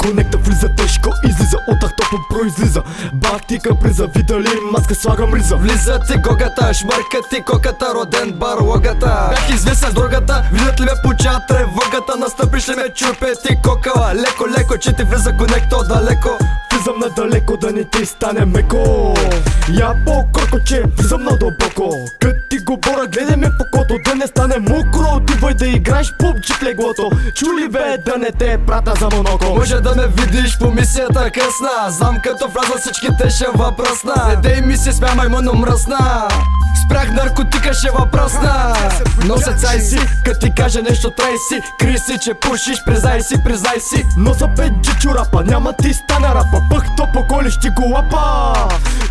Конекта влиза тежко, излиза от автото произлиза. Бах ти каприза, видали маска, слагам риза. Влиза ти гогата, шмърка ти коката, роден барлогата. Бях известен с другата, видят ли ме поча тревогата. Настъпиш ли ме чупе ти кокала, леко леко, че ти влиза конекта отдалеко. Влизам надалеко да не ти стане меко. Я по-корко, че влизам надълбоко. Кът ти говоря, гледай ме в окото, да не стане мокро. Отивай да играеш пубчи в леглото. Чули бе, да не те прата за моноко. Може да ме видиш по мисията късна, знам като вляза всичките ще въпросна. Не дей ми се смя, маймуно мръсна. Спрях наркотика, ще въпросна. Нося цай си, като ти кажа нещо трай си. Крий си, че пушиш, признай си. Носа бе джичу рапа, няма ти стане рапа. Пъх то поколиш ти го лапа.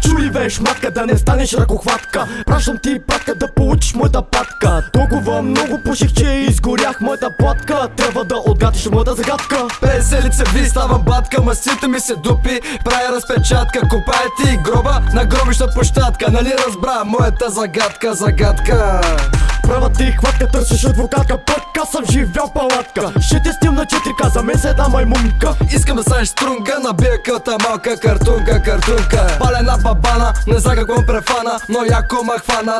Чули бе шматка, да не станеш ръкохватка. Пращам ти пратка да получиш моята патка. Толкова много пуших, че изгорях моята платка. Трябва да отгатиш моята загадка. 50 лицеви ставам батка, масите ми се дупи, правя разпечатка. Копая ти гроба на гробища площадка. Нали разбра моята загадка. Права ти хватка, търсиш адвокатка. Пък аз съм живял палатка. Ще те снимам на 4К, за мен се една маймунка. Искам да станеш струнка, набия кълта малка картунка. Палена бабана, не знам какво префана, но яко ма хвана,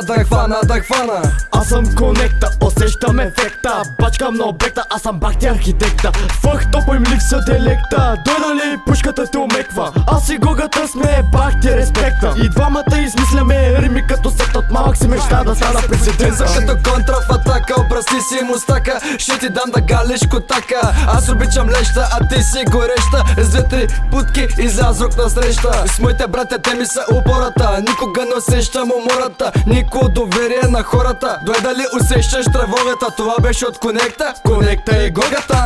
да хвана. Аз съм конекта, усещам ефекта. Бачкам на обекта, аз съм бах ти архитекта. Фъх топо им липса делекта. Дойда ли пушката те омеква. Аз и гогата сме бах ти респекта. И двамата измисляме рими като сект. От малък си мечта да стана президент. Като контра в атака, обрасти си мустака. Ще ти дам да галиш котака. Аз обичам леща, а ти си гореща. С 2-3 путки излязох на среща. С моите братя те ми са упората. Никога не усещам умората, нико доверие на хората. Дойда ли усещаш тревогата? Това беше от конекта и гогата.